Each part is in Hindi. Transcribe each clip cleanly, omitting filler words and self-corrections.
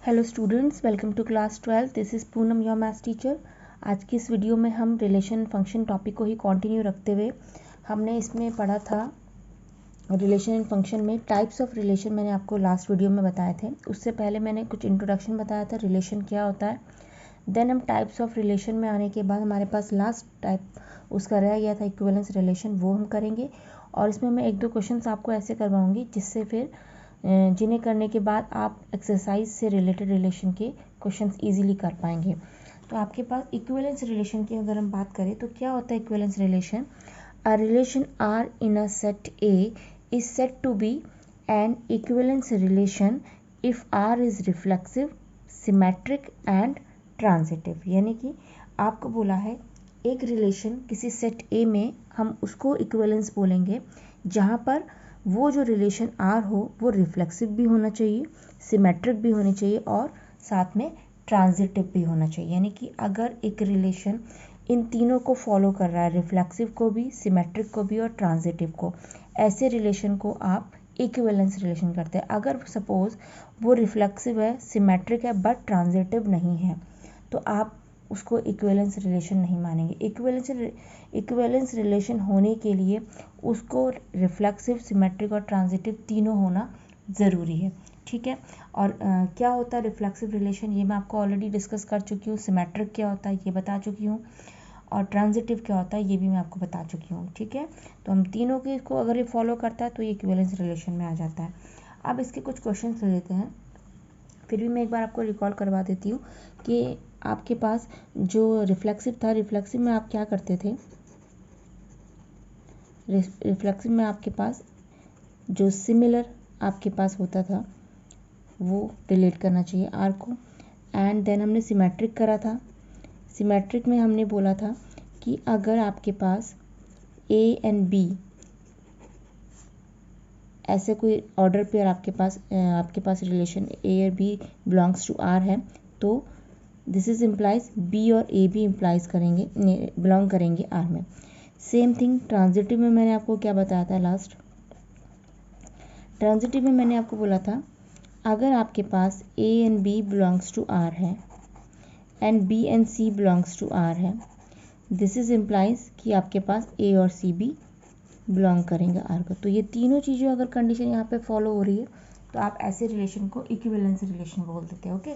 Hello students, welcome to class 12। This is Poonam, your maths teacher. आज की इस वीडियो में हम रिलेशन फंक्शन टॉपिक को ही कंटिन्यू रखते हुए हमने इसमें पढ़ा था रिलेशन एंड फंक्शन में टाइप्स ऑफ रिलेशन। मैंने आपको लास्ट वीडियो में बताए थे। उससे पहले मैंने कुछ इंट्रोडक्शन बताया था, रिलेशन क्या होता है। देन हम टाइप्स ऑफ रिलेशन में आने के बाद हमारे पास लास्ट टाइप उसका रह गया था इक्विवेलेंस रिलेशन, वो हम करेंगे। और इसमें मैं एक दो क्वेश्चंस आपको ऐसे करवाऊंगी जिससे फिर जिन्हें करने के बाद आप एक्सरसाइज से रिलेटेड रिलेशन के क्वेश्चंस इजीली कर पाएंगे। तो आपके पास इक्विवेलेंस रिलेशन की अगर हम बात करें तो क्या होता है equivalence relation? A relation R in a set A is said to be an equivalence relation if R is reflexive, symmetric and transitive. यानी कि आपको बोला है एक रिलेशन किसी सेट ए में हम उसको इक्विवेलेंस बोलेंगे जहाँ पर वो जो रिलेशन आर हो वो रिफ्लेक्सिव भी होना चाहिए, सिमेट्रिक भी होनी चाहिए और साथ में ट्रांजिटिव भी होना चाहिए। यानी कि अगर एक रिलेशन इन तीनों को फॉलो कर रहा है, रिफ्लेक्सिव को भी, सिमेट्रिक को भी और ट्रांजिटिव को, ऐसे रिलेशन को आप इक्विवेलेंस रिलेशन करते हैं। अगर सपोज वो रिफ्लेक्सिव है, सिमेट्रिक है बट ट्रांजिटिव नहीं है तो आप उसको इक्विवेलेंस रिलेशन नहीं मानेंगे। इक्विवेलेंस रिलेशन होने के लिए उसको रिफ्लेक्सिव, सिमेट्रिक और ट्रांजिटिव तीनों होना ज़रूरी है। ठीक है। और क्या होता है रिफ्लेक्सिव रिलेशन, ये मैं आपको ऑलरेडी डिस्कस कर चुकी हूँ। सिमेट्रिक क्या होता है ये बता चुकी हूँ, और ट्रांजिटिव क्या होता है ये भी मैं आपको बता चुकी हूँ। ठीक है। तो हम तीनों के को अगर ये फॉलो करता है तो ये इक्विवेलेंस रिलेशन में आ जाता है। अब इसके कुछ क्वेश्चन ले लेते हैं, फिर भी मैं एक बार आपको रिकॉल करवा देती हूँ कि आपके पास जो रिफ्लेक्सिव था, रिफ्लेक्सिव में आप क्या करते थे? रिफ्लेक्सिव में आपके पास जो सिमिलर आपके पास होता था वो रिलेट करना चाहिए आर को। एंड देन हमने सिमेट्रिक करा था। सिमेट्रिक में हमने बोला था कि अगर आपके पास ए एंड बी ऐसे कोई ऑर्डर पेयर आपके पास रिलेशन ए और बी बिलोंग्स टू आर है तो दिस इज इम्प्लाइज बी और ए भी इम्प्लाइज करेंगे, बिलोंग करेंगे आर में। सेम थिंग ट्रांजिटिव में मैंने आपको क्या बताया था लास्ट? ट्रांजिटिव में मैंने आपको बोला था अगर आपके पास A and B belongs to R है and B and C belongs to R है, दिस इज इम्प्लाइज कि आपके पास ए और सी भी बिलोंग करेंगे आर को। तो ये तीनों चीज़ें अगर कंडीशन यहाँ पे फॉलो हो रही है तो आप ऐसे रिलेशन को इक्विवेलेंस रिलेशन बोल देते हैं। ओके।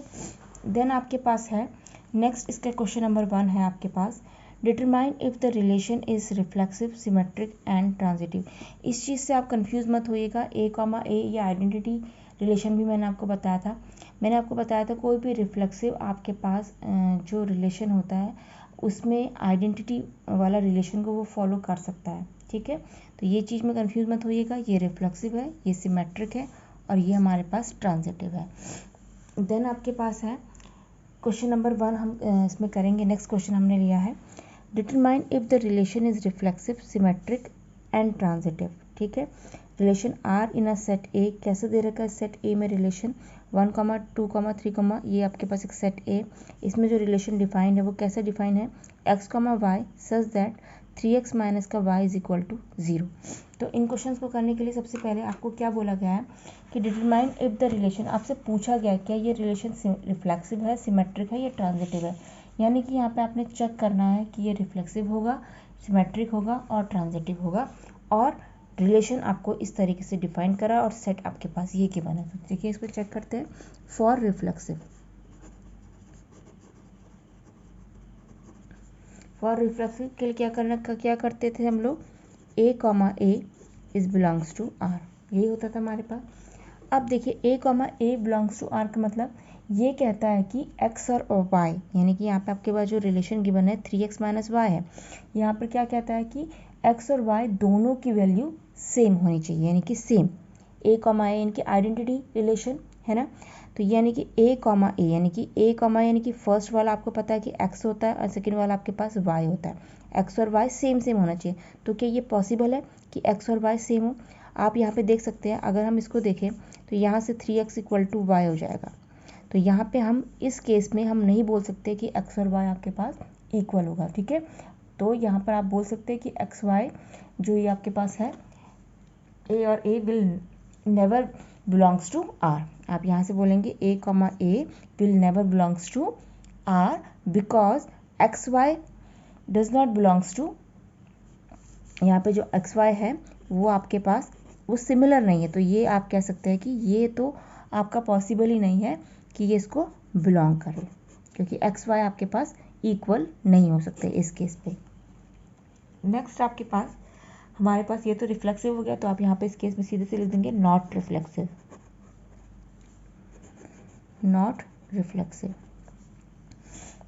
देन आपके पास है नेक्स्ट, इसका क्वेश्चन नंबर 1 है आपके पास, determine if the relation is reflexive, symmetric and transitive. इस चीज़ से आप कंफ्यूज मत होइएगा। ए कॉमा ए ये आइडेंटिटी रिलेशन भी मैंने आपको बताया था। मैंने आपको बताया था कोई भी रिफ्लेक्सिव आपके पास जो रिलेशन होता है उसमें आइडेंटिटी वाला रिलेशन को वो फॉलो कर सकता है। ठीक है। तो ये चीज़ में कंफ्यूज मत होइएगा, ये रिफ्लेक्सिव है, ये सिमेट्रिक है और ये हमारे पास ट्रांजिटिव है। देन आपके पास है क्वेश्चन नंबर 1 हम इसमें करेंगे। नेक्स्ट क्वेश्चन हमने लिया है determine if the relation is reflexive, symmetric and transitive. ठीक है। Relation R in a set A, कैसे दे रखा है सेट ए में रिलेशन 1, 2, 3, ये आपके पास एक सेट ए। इसमें जो रिलेशन डिफाइंड है वो कैसे डिफाइन है? x, y such that 3x minus का y इज इक्वल टू 0। तो इन क्वेश्चंस को करने के लिए सबसे पहले आपको क्या बोला गया है कि डिटरमाइन इफ द रिलेशन, आपसे पूछा गया क्या ये रिलेशन रिफ्लेक्सिव है, सिमेट्रिक है या ट्रांजिटिव है। यानी कि यहाँ पे आपने चेक करना है कि ये रिफ्लेक्सिव होगा, सिमेट्रिक होगा और ट्रांजिटिव होगा। और रिलेशन आपको इस तरीके से डिफाइन करा और सेट आपके पास ये गिवन है। तो देखिए इसको चेक करते हैं। फॉर रिफ्लेक्सिव, फॉर रिफ्लेक्सिव के लिए क्या करते थे हम लोग? A comma A is belongs to R, यही होता था हमारे पास। अब देखिए A comma A belongs to R का मतलब ये कहता है कि x और y, यानी कि यहाँ पे आपके पास जो रिलेशन गिवन है 3x माइनस वाई है, यहाँ पर क्या कहता है कि x और y दोनों की वैल्यू सेम होनी चाहिए, यानी कि सेम। ए कॉमा ए इनकी आइडेंटिटी रिलेशन है ना। तो यानी कि ए कॉमा ए, यानी कि ए कॉमा यानी कि फर्स्ट वाला आपको पता है कि x होता है और सेकंड वाला आपके पास y होता है। x और y सेम सेम होना चाहिए। तो क्या ये पॉसिबल है कि x और y सेम हो? आप यहाँ पे देख सकते हैं, अगर हम इसको देखें तो यहाँ से 3x इक्वल टू y हो जाएगा। तो यहाँ पे हम इस केस में हम नहीं बोल सकते कि x और y आपके पास इक्वल होगा। ठीक है। तो यहाँ पर आप बोल सकते हैं कि x y जो ये आपके पास है, a और a will never belongs to R. आप यहाँ से बोलेंगे A comma A will never belongs to R because X Y does not belongs to, यहाँ पे जो एक्स वाई है वो आपके पास वो सिमिलर नहीं है, तो ये आप कह सकते हैं कि ये तो आपका पॉसिबल ही नहीं है कि ये इसको बिलोंग करे, क्योंकि एक्स वाई आपके पास इक्वल नहीं हो सकते इस केस पे। नेक्स्ट आपके पास हमारे पास ये तो रिफ्लेक्सिव हो गया, तो आप यहाँ पे इस केस में सीधे से लिख देंगे नॉट रिफ्लेक्सिव, नॉट रिफ्लेक्सिव।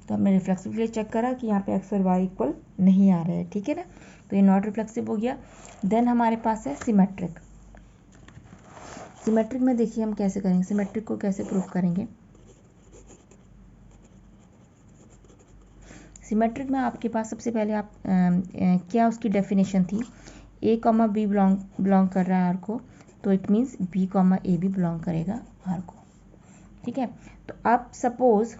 तो हमने रिफ्लेक्सिव के लिए चेक करा कि यहाँ पे एक्स और वाई इक्वल नहीं आ रहे हैं, ठीक है ना, तो ये नॉट रिफ्लेक्सिव हो गया। देन हमारे पास है सिमेट्रिक। सिमेट्रिक में देखिए हम कैसे करेंगे, सिमेट्रिक को कैसे प्रूव करेंगे। सिमेट्रिक में आपके पास सबसे पहले आप क्या उसकी डेफिनेशन थी, ए कॉमा बी बिलोंग कर रहा है आर को, तो इट मीन्स बी कॉमा ए भी बिलोंग करेगा आर को, ठीक है। तो आप सपोज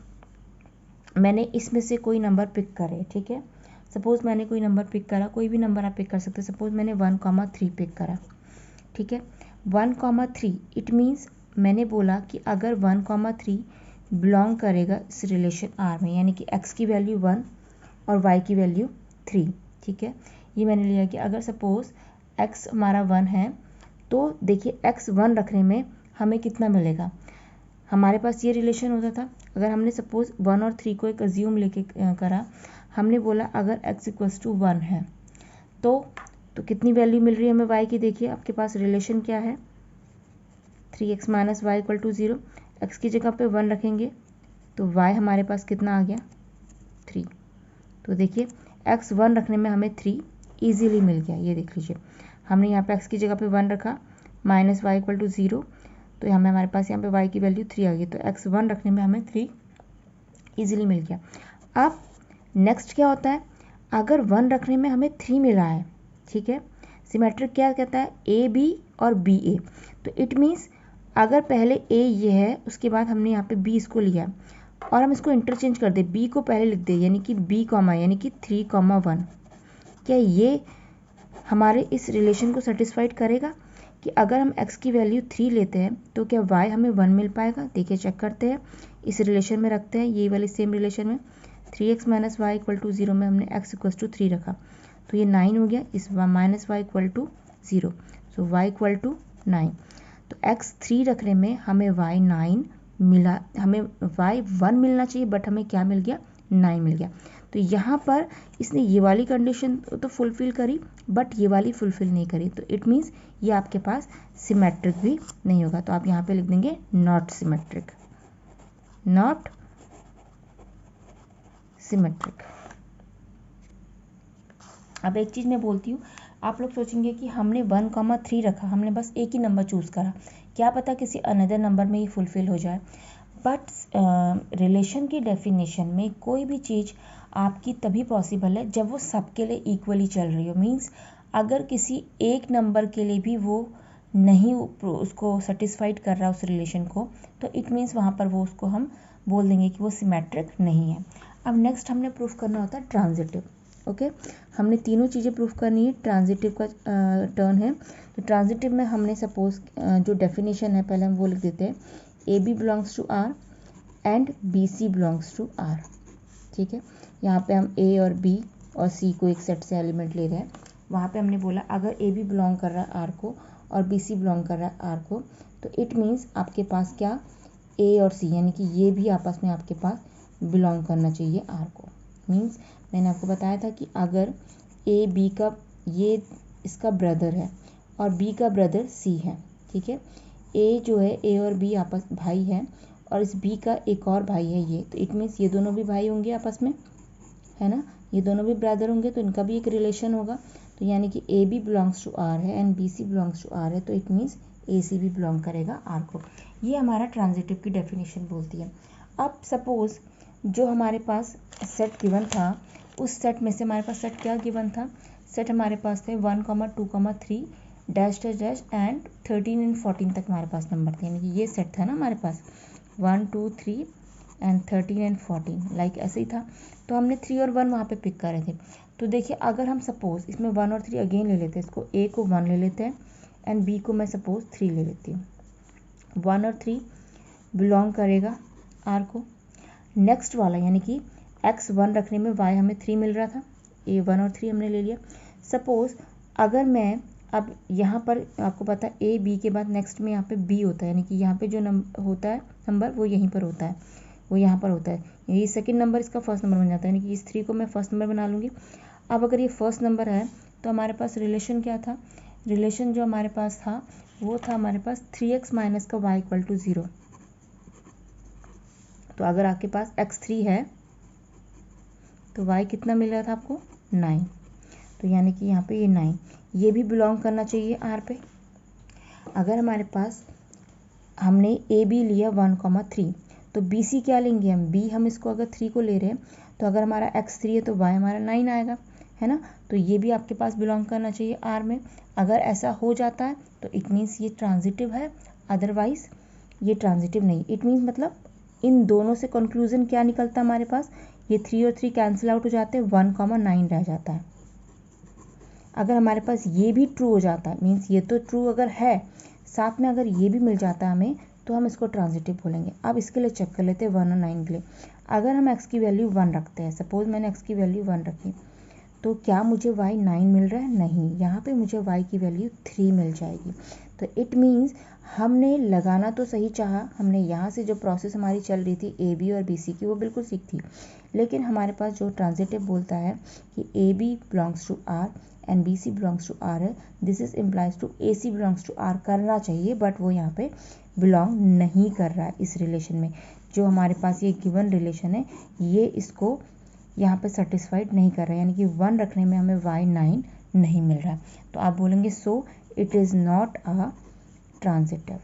मैंने इसमें से कोई नंबर पिक करे, ठीक है, सपोज मैंने कोई नंबर पिक करा, कोई भी नंबर आप पिक कर सकते हैं, सपोज मैंने 1,3 पिक करा, ठीक है, 1,3 इट मीन्स मैंने बोला कि अगर 1,3 बिलोंग करेगा इस रिलेशन आर में, यानी कि x की वैल्यू 1 और y की वैल्यू 3, ठीक है, ये मैंने लिया कि अगर सपोज x हमारा 1 है, तो देखिए x 1 रखने में हमें कितना मिलेगा, हमारे पास ये रिलेशन होता था, अगर हमने सपोज 1 और 3 को एक अज्यूम लेके करा, हमने बोला अगर x इक्वल्स टू 1 है तो कितनी वैल्यू मिल रही है हमें y की, देखिए आपके पास रिलेशन क्या है 3x minus y equal to 0, x की जगह पे 1 रखेंगे तो y हमारे पास कितना आ गया 3, तो देखिए x 1 रखने में हमें 3 ईजीली मिल गया, ये देख लीजिए हमने यहाँ पे x की जगह पे 1 रखा माइनस वाई इक्वल टू 0, तो हमें हमारे पास यहाँ पे y की वैल्यू 3 आ गई, तो x 1 रखने में हमें 3 ईजिली मिल गया। अब नेक्स्ट क्या होता है, अगर 1 रखने में हमें 3 मिला है, ठीक है, सिमेट्रिक क्या कहता है ए बी और बी ए, तो इट मीन्स अगर पहले ए ये है उसके बाद हमने यहाँ पे बी इसको लिया और हम इसको इंटरचेंज कर दे, बी को पहले लिख दे यानी कि बी कॉमा यानी कि 3,1, क्या ये हमारे इस रिलेशन को सेटिस्फाइड करेगा कि अगर हम x की वैल्यू 3 लेते हैं तो क्या y हमें 1 मिल पाएगा, देखिए चेक करते हैं, इस रिलेशन में रखते हैं, ये वाली सेम रिलेशन में 3x minus y equal to 0 में हमने x इक्वल टू 3 रखा, तो ये 9 हो गया, इस minus y equal to 0, so y equal to 9, तो x 3 रखने में हमें y 9 मिला, हमें y 1 मिलना चाहिए बट हमें क्या मिल गया 9 मिल गया। तो यहाँ पर इसने ये वाली कंडीशन तो फुलफिल करी बट ये वाली फुलफिल नहीं करी, तो इट मीन्स ये आपके पास सिमेट्रिक भी नहीं होगा, तो आप यहाँ पे लिख देंगे नॉट सिमेट्रिक, नॉट सिमेट्रिक। अब एक चीज़ मैं बोलती हूँ, आप लोग सोचेंगे कि हमने 1,3 रखा, हमने बस एक ही नंबर चूज़ करा, क्या पता किसी अनदर नंबर में ये फुलफिल हो जाए, बट रिलेशन की डेफिनेशन में कोई भी चीज़ आपकी तभी पॉसिबल है जब वो सबके लिए इक्वली चल रही हो, मीन्स अगर किसी एक नंबर के लिए भी वो नहीं उसको सेटिस्फाइड कर रहा उस रिलेशन को, तो इट मीन्स वहाँ पर वो उसको हम बोल देंगे कि वो सिमेट्रिक नहीं है। अब नेक्स्ट हमने प्रूफ करना होता है ट्रांजिटिव, ओके, हमने तीनों चीज़ें प्रूफ करनी है, ट्रांजिटिव का टर्न है, तो ट्रांजिटिव में हमने सपोज जो डेफिनेशन है पहले हम वो लिख देते हैं, a B belongs to R and B C belongs to R, ठीक है, यहाँ पे हम ए और बी और सी को एक सेट से एलिमेंट ले रहे हैं, वहाँ पे हमने बोला अगर ए बी बिलोंग कर रहा है आर को और बी सी बिलोंग कर रहा है आर को, तो इट मीन्स आपके पास क्या ए और सी यानी कि ये भी आपस में आपके पास बिलोंग करना चाहिए आर को, मीन्स मैंने आपको बताया था कि अगर ए बी का ये इसका ब्रदर है और बी का ब्रदर सी है, ठीक है, ए जो है ए और बी आपस भाई है और इस बी का एक और भाई है ये, तो इट मीन्स ये दोनों भी भाई होंगे आपस में, है ना, ये दोनों भी ब्रदर होंगे तो इनका भी एक रिलेशन होगा, तो यानी कि A B belongs to R है and B C belongs to R है, तो इट मीन्स ए सी भी बिलोंग करेगा आर को, ये हमारा ट्रांजिटिव की डेफिनेशन बोलती है। अब सपोज जो हमारे पास सेट गिवन था उस सेट में से हमारे पास सेट क्या गिवन था, सेट हमारे पास थे 1,2,3 dash dash dash and 13 and 14 तक हमारे पास नंबर थे, यानी कि ये सेट था ना हमारे पास 1 2 3 एंड 13 एंड 14 लाइक ऐसे ही था, तो हमने 3 और 1 वहाँ पे पिक करे थे, तो देखिए अगर हम सपोज इसमें 1 और 3 अगेन ले लेते हैं, इसको ए को 1 ले लेते हैं एंड बी को मैं सपोज 3 ले लेती हूँ, 1 और 3 बिलोंग करेगा R को। नेक्स्ट वाला यानी कि x 1 रखने में y हमें 3 मिल रहा था, a 1 और 3 हमने ले लिया। सपोज अगर मैं अब यहाँ पर आपको पता है a b के बाद नेक्स्ट में यहाँ पे b होता है, यानी कि यहाँ पे जो होता है नंबर वो यहीं पर होता है, वो यहाँ पर होता है, ये सेकंड नंबर इसका फर्स्ट नंबर बन जाता है, यानी कि इस 3 को मैं फर्स्ट नंबर बना लूँगी। अब अगर ये फर्स्ट नंबर है तो हमारे पास रिलेशन क्या था, रिलेशन जो हमारे पास था वो था हमारे पास 3x माइनस का y इक्वल टू 0। तो अगर आपके पास x3 है तो y कितना मिल रहा था आपको 9, तो यानी कि यहाँ पे ये 9 ये भी बिलोंग करना चाहिए R पे। अगर हमारे पास हमने ए बी लिया 1,3 तो बी सी क्या लेंगे हम, बी हम इसको अगर 3 को ले रहे हैं तो अगर हमारा x 3 है तो y हमारा 9 आएगा, है ना। तो ये भी आपके पास बिलोंग करना चाहिए R में। अगर ऐसा हो जाता है तो इट मीन्स ये ट्रांजिटिव है, अदरवाइज ये ट्रांजिटिव नहीं। इट मीन्स मतलब इन दोनों से कंक्लूजन क्या निकलता है हमारे पास, ये 3 और 3 कैंसिल आउट हो जाते हैं, 1,9 रह जाता है। अगर हमारे पास ये भी ट्रू हो जाता है, मीन्स ये तो ट्रू अगर है, साथ में अगर ये भी मिल जाता है हमें, तो हम इसको ट्रांजिटिव बोलेंगे। अब इसके लिए चेक कर लेते हैं 1 और 9 के लिए। अगर हम x की वैल्यू 1 रखते हैं, सपोज मैंने x की वैल्यू 1 रखी, तो क्या मुझे y 9 मिल रहा है, नहीं, यहाँ पे मुझे y की वैल्यू 3 मिल जाएगी। तो इट मीन्स हमने लगाना तो सही चाहा, हमने यहाँ से जो प्रोसेस हमारी चल रही थी ए बी और बी सी की वो बिल्कुल ठीक थी, लेकिन हमारे पास जो ट्रांजिटिव बोलता है कि A B belongs to R and B C belongs to R है, this is implies to A C belongs to R करना चाहिए, बट वो यहाँ पे बिलोंग नहीं कर रहा है इस रिलेशन में। जो हमारे पास ये गिवन रिलेशन है ये इसको यहाँ पे सेटिस्फाइड नहीं कर रहा है, यानी कि 1 रखने में हमें y 9 नहीं मिल रहा है। तो आप बोलेंगे so it is not a transitive,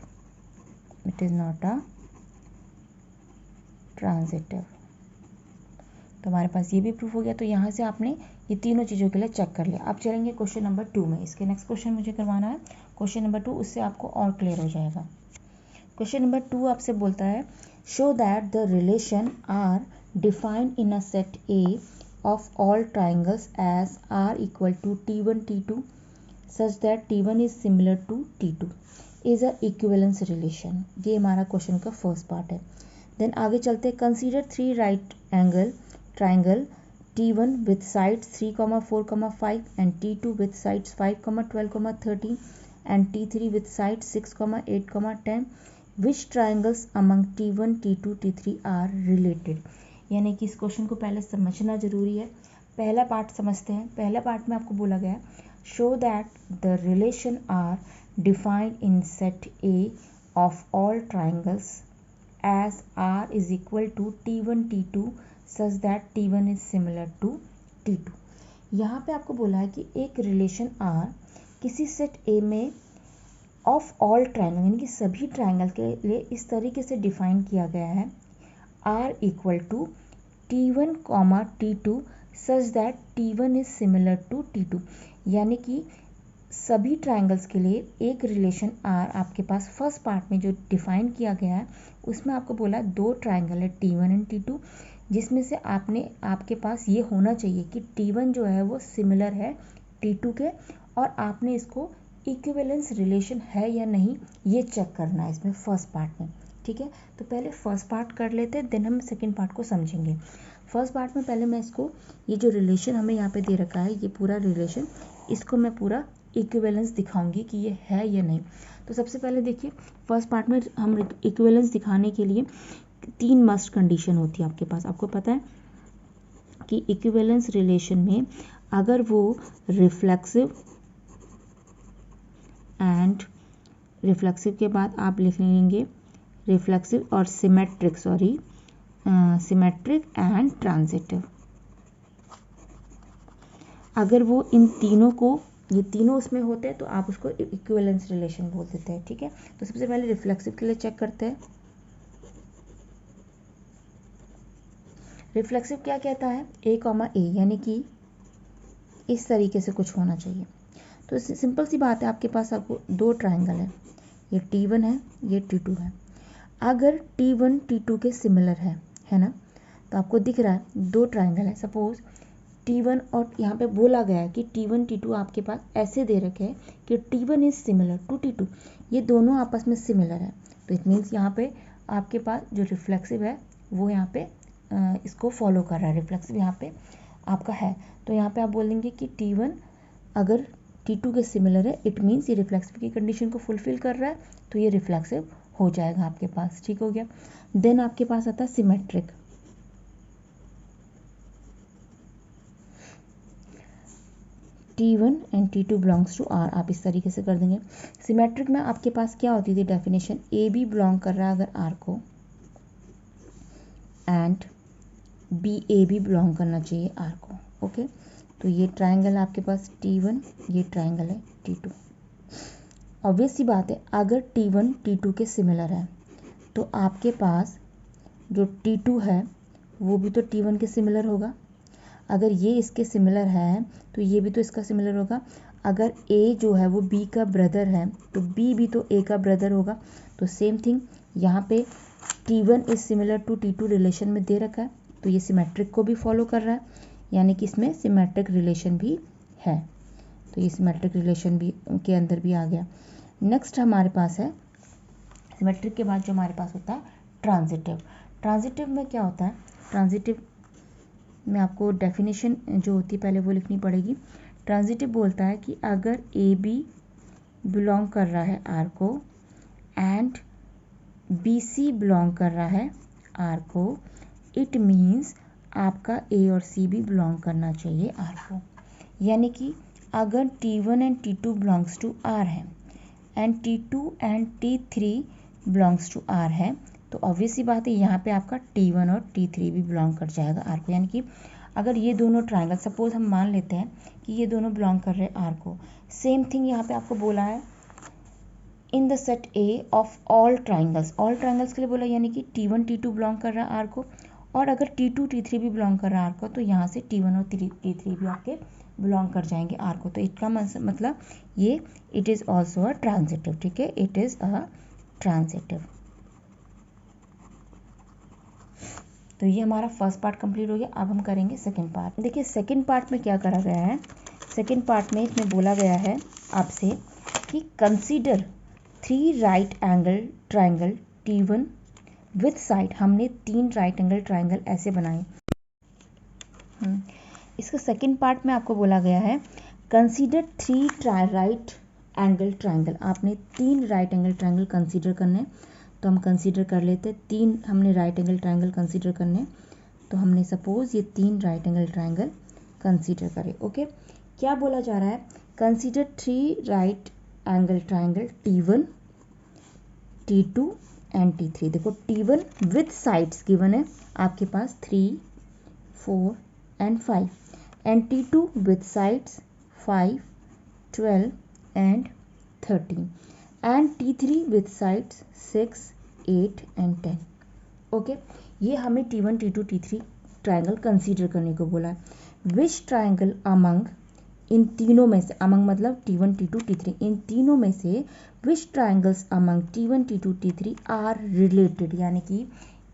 it is not a transitive. तो हमारे पास ये भी प्रूफ हो गया। तो यहाँ से आपने ये तीनों चीज़ों के लिए चेक कर लिया। अब चलेंगे क्वेश्चन नंबर 2 में। इसके नेक्स्ट क्वेश्चन मुझे करवाना है क्वेश्चन नंबर 2, उससे आपको और क्लियर हो जाएगा। क्वेश्चन नंबर 2 आपसे बोलता है show that the relation R defined in a set A of all triangles as R equal to T1 T2 such that T1 is similar to T2 is a equivalence relation। ये हमारा क्वेश्चन का फर्स्ट पार्ट है। देन आगे चलते हैं, consider 3 right angle triangle T1 with sides 3,4,5 and T2 with sides 5,12,13 and T3 with sides 6,8,10 which triangles among T1 T2 T3 are related। यानी कि इस क्वेश्चन को पहले समझना जरूरी है। पहला पार्ट समझते हैं। पहला पार्ट में आपको बोला गया show that the relation R defined in set A of all triangles as R is equal to T1 T2 such that T1 is similar to T2। यहाँ पे आपको बोला है कि एक रिलेशन आर किसी सेट ए में ऑफ ऑल ट्राइंगल यानी कि सभी ट्राइंगल के लिए इस तरीके से डिफाइन किया गया है R equal to T1, T2 such that T1 is similar to T2। यानी कि सभी ट्राइंगल्स के लिए एक रिलेशन R आपके पास फर्स्ट पार्ट में जो डिफाइन किया गया है उसमें आपको बोला दो ट्राइंगल है T1 एंड T2, जिसमें से आपके पास ये होना चाहिए कि T1 जो है वो सिमिलर है T2 के, और आपने इसको इक्विवेलेंस रिलेशन है या नहीं ये चेक करना है इसमें फर्स्ट पार्ट में। ठीक है, तो पहले फर्स्ट पार्ट कर लेते हैं, देन हम सेकंड पार्ट को समझेंगे। फर्स्ट पार्ट में पहले मैं इसको ये जो रिलेशन हमें यहाँ पे दे रखा है ये पूरा रिलेशन, इसको मैं पूरा इक्विवेलेंस दिखाऊंगी कि ये है या नहीं। तो सबसे पहले देखिए फर्स्ट पार्ट में हम इक्विवेलेंस दिखाने के लिए 3 मस्ट कंडीशन होती है आपके पास। आपको पता है कि इक्विवेलेंस रिलेशन में अगर वो रिफ्लेक्सिव एंड रिफ्लेक्सिव के बाद आप लिख लेंगे रिफ्लेक्सिव और सिमेट्रिक, सिमेट्रिक एंड ट्रांजिटिव। अगर वो इन तीनों को ये तीनों उसमें होते हैं तो आप उसको इक्विवेलेंस रिलेशन बोल देते हैं। ठीक है, तो सबसे पहले रिफ्लेक्सिव के लिए चेक करते हैं। रिफ्लेक्सिव क्या कहता है A, A यानी कि इस तरीके से कुछ होना चाहिए। तो सिंपल सी बात है, आपके पास आपको दो ट्राइंगल है, ये T1 है ये T2 है। अगर T1 T2 के सिमिलर है ना, तो आपको दिख रहा है दो ट्राइंगल है। सपोज T1 और यहाँ पे बोला गया है कि T1 T2 आपके पास ऐसे दे रखे हैं कि T1 is similar to T2, ये दोनों आपस में सिमिलर है। तो इट मीन्स यहाँ पे आपके पास जो रिफ्लेक्सिव है वो यहाँ पे इसको फॉलो कर रहा है, रिफ्लेक्सिव यहाँ पे आपका है। तो यहाँ पे आप बोलेंगे कि T1 अगर T2 के सिमिलर है, इट मीन्स ये रिफ्लेक्सिव की कंडीशन को फुलफिल कर रहा है, तो ये रिफ्लेक्सिव हो जाएगा आपके पास। ठीक हो गया। देन आपके पास आता है symmetric. T1 and T2 belongs to R, आप इस तरीके से कर देंगे। सिमेट्रिक में आपके पास क्या होती थी डेफिनेशन, ए बी बिलोंग कर रहा है अगर R को, एंड बी ए भी बिलोंग करना चाहिए R को। ओके, तो ये ट्राइंगल आपके पास T1, ये ट्राइंगल है T2। ऑब्वियस सी बात है, अगर T1 T2 के सिमिलर है तो आपके पास जो T2 है वो भी तो T1 के सिमिलर होगा। अगर ये इसके सिमिलर है तो ये भी तो इसका सिमिलर होगा। अगर A जो है वो B का ब्रदर है तो B भी तो A का ब्रदर होगा। तो सेम थिंग यहाँ पे T1 is similar to T2 relation में दे रखा है, तो ये सिमेट्रिक को भी फॉलो कर रहा है, यानी कि इसमें सिमेट्रिक रिलेशन भी है। तो ये सिमेट्रिक रिलेशन भी के अंदर भी आ गया। नेक्स्ट हमारे पास है सिमेट्रिक के बाद जो हमारे पास होता है ट्रांजिटिव। ट्रांजिटिव में क्या होता है, ट्रांजिटिव में आपको डेफिनेशन जो होती है पहले वो लिखनी पड़ेगी। ट्रांजिटिव बोलता है कि अगर ए बी बिलोंग कर रहा है आर को एंड बी सी बिलोंग कर रहा है आर को, इट मीन्स आपका ए और सी भी बिलोंग करना चाहिए आर को। यानी कि अगर T1 and T2 belongs to R है and T2 and T3 belongs to R है, तो ऑब्वियस सी बात है यहाँ पे आपका T1 और T3 भी बिलोंग कर जाएगा आर को। यानी कि अगर ये दोनों ट्राइंगल, सपोज हम मान लेते हैं कि ये दोनों बिलोंग कर रहे हैं आर को, सेम थिंग यहाँ पे आपको बोला है in the set A of all triangles, all triangles के लिए बोला, यानी कि T1 T2 बिलोंग कर रहा है आर को, और अगर T2 T3 भी बिलोंग कर रहा है आर को, तो यहाँ से T1 और T3 भी आपके बिलोंग कर जाएंगे आर को। तो इसका मतलब ये it is also a transitive. ठीक है, इट इज़ अ ट्रांजिटिव। तो ये हमारा फर्स्ट पार्ट कंप्लीट हो गया। अब हम करेंगे सेकंड पार्ट। देखिए सेकंड पार्ट में क्या करा गया है, सेकंड पार्ट में इसमें बोला गया है आपसे कि consider 3 right angle triangle T1 with side. हमने 3 राइट एंगल ट्राइंगल ऐसे बनाए। इसका सेकंड पार्ट में आपको बोला गया है कंसीडर 3 राइट एंगल ट्राइंगल। आपने 3 राइट एंगल ट्राइंगल कंसीडर करने, तो हम कंसीडर कर लेते हैं। 3 हमने राइट एंगल ट्राइंगल कंसीडर करने, तो हमने सपोज ये 3 राइट एंगल ट्राइंगल कंसीडर करें। ओके, क्या बोला जा रहा है, consider 3 right angle triangle T1 T2 and T3। देखो T1 विथ साइड्स गिवन है आपके पास 3 4 and 5, and T2 with sides 5 12 and 13, and T3 with sides 6 8 and 10। Okay, ये हमें T1 T2 T3 triangle consider करने को बोला है। विच ट्राइंगल अमंग, इन तीनों में से, अमंग मतलब T1 T2 T3, इन तीनों में से which triangles among T1 T2 T3 are related, यानी कि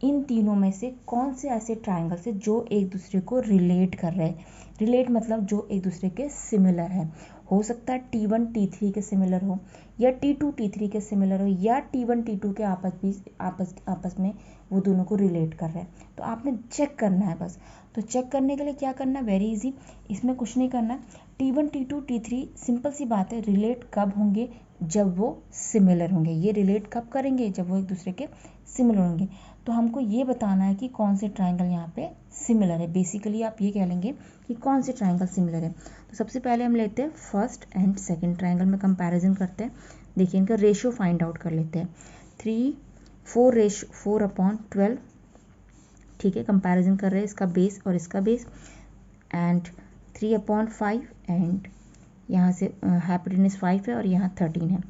इन तीनों में से कौन से ऐसे ट्राइंगल्स है जो एक दूसरे को रिलेट कर रहे हैं। रिलेट मतलब जो एक दूसरे के सिमिलर है। हो सकता है T1 T3 के सिमिलर हो, या T2 T3 के सिमिलर हो, या T1 T2 के आपस में वो दोनों को रिलेट कर रहे हैं। तो आपने चेक करना है बस। तो चेक करने के लिए क्या करना है, वेरी इजी, इसमें कुछ नहीं करना है। T1 T2 T3 सिंपल सी बात है, रिलेट कब होंगे, जब वो सिमिलर होंगे। ये रिलेट कब करेंगे, जब वो एक दूसरे के सिमिलर होंगे। तो हमको ये बताना है कि कौन से ट्राइंगल यहाँ पे सिमिलर है। बेसिकली आप ये कह लेंगे कि कौन से ट्राइंगल सिमिलर है। तो सबसे पहले हम लेते हैं फर्स्ट एंड सेकंड ट्राइंगल में कंपैरिजन करते हैं। देखिए इनका रेशियो फाइंड आउट कर लेते हैं। 4/12, ठीक है, कंपैरिजन कर रहे हैं इसका बेस और इसका बेस, एंड 3/5, एंड यहाँ से हाइपोटेन्यूज 5 है और यहाँ 13 है,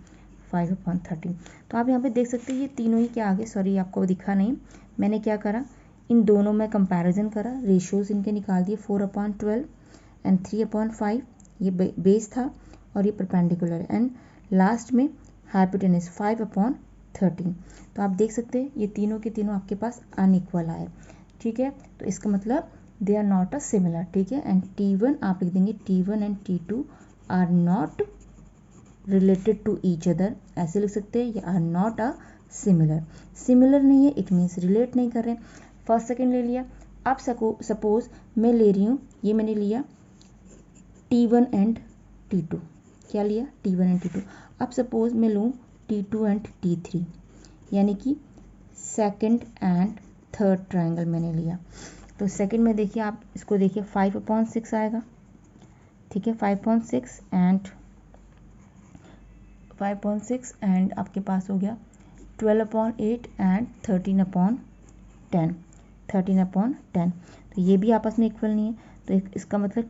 5/13। तो आप यहाँ पे देख सकते हैं ये तीनों ही क्या आ गए, सॉरी आपको दिखा नहीं, मैंने क्या करा, इन दोनों में कंपैरिजन करा, रेशियोज इनके निकाल दिए। 4/12 एंड 3/5, ये बेस था और ये परपेंडिकुलर, एंड लास्ट में हाइपोटेन्यूज 5/13। तो आप देख सकते हैं ये तीनों के तीनों आपके पास अनइक्वल आए। ठीक है, तो इसका मतलब they are not a similar. ठीक है, एंड T1 आप लिख देंगे T1 and T2 are not related to each other, ऐसे लिख सकते हैं, ये are not a similar. Similar नहीं है इट मीन्स रिलेट नहीं कर रहे। फर्स्ट सेकेंड ले लिया। अब सपोज मैं ले रही हूँ, ये मैंने लिया T1 एंड T2, क्या लिया T1 एंड T2। अब सपोज मैं लूँ T2 एंड T3, यानी कि सेकंड एंड थर्ड ट्रायंगल मैंने लिया। तो सेकंड में देखिए, आप इसको देखिए 5/6 आएगा, ठीक है, 5/6 एंड आपके पास हो गया 12/8 एंड 13/10, 13/10। तो ये भी आपस में इक्वल नहीं है, तो इसका मतलब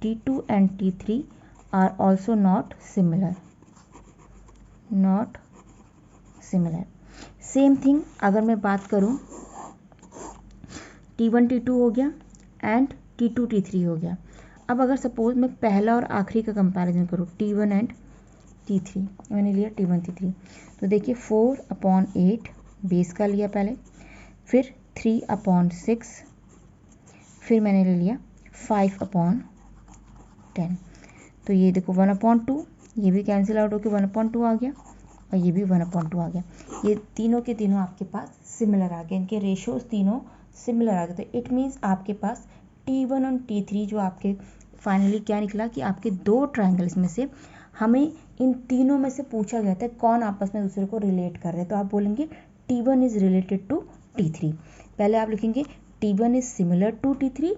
T2 and T3 are also not similar, not similar. Same thing अगर मैं बात करूं T1 T2 हो गया एंड T2 T3 हो गया। अब अगर सपोज मैं पहला और आखिरी का कंपैरिजन करूं T1 एंड T3, मैंने लिया T1 T3, तो देखिए 4/8 बेस का लिया पहले, फिर 3/6, फिर मैंने ले लिया 5/10। तो ये देखो 1/2, ये भी कैंसिल आउट होकर 1/2 आ गया और ये भी 1/2 आ गया। ये तीनों के तीनों आपके पास सिमिलर आ गए, इनके रेशोज तीनों सिमिलर आ गए। तो इट मीन्स आपके पास T1 और T3 जो आपके फाइनली क्या निकला कि आपके दो ट्रायंगल्स में से हमें इन तीनों में से पूछा गया था कौन आपस में दूसरे को रिलेट कर रहे हैं। तो आप बोलेंगे T1 is related to T3। पहले आप लिखेंगे T1 is similar to T3,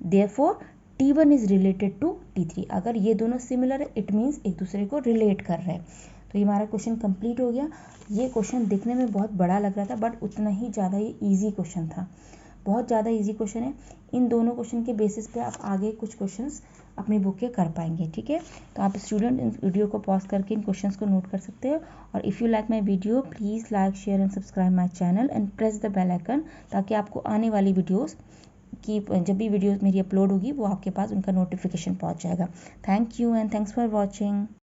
therefore T1 is related to T3। अगर ये दोनों सिमिलर है इट मीन्स एक दूसरे को रिलेट कर रहे हैं। तो ये हमारा क्वेश्चन कंप्लीट हो गया। ये क्वेश्चन दिखने में बहुत बड़ा लग रहा था बट उतना ही ज़्यादा ये ईजी क्वेश्चन था, बहुत ज़्यादा ईजी क्वेश्चन है। इन दोनों क्वेश्चन के बेसिस पे आप आगे कुछ क्वेश्चंस अपनी बुक के कर पाएंगे, ठीक है। तो आप स्टूडेंट इन वीडियो को पॉज करके इन क्वेश्चंस को नोट कर सकते हो। और if you like my video please like share and subscribe my channel and press the bell icon, ताकि आपको आने वाली वीडियोज़ की जब भी वीडियोज़ मेरी अपलोड होगी वो आपके पास उनका नोटिफिकेशन पहुँच जाएगा। Thank you and thanks for watching.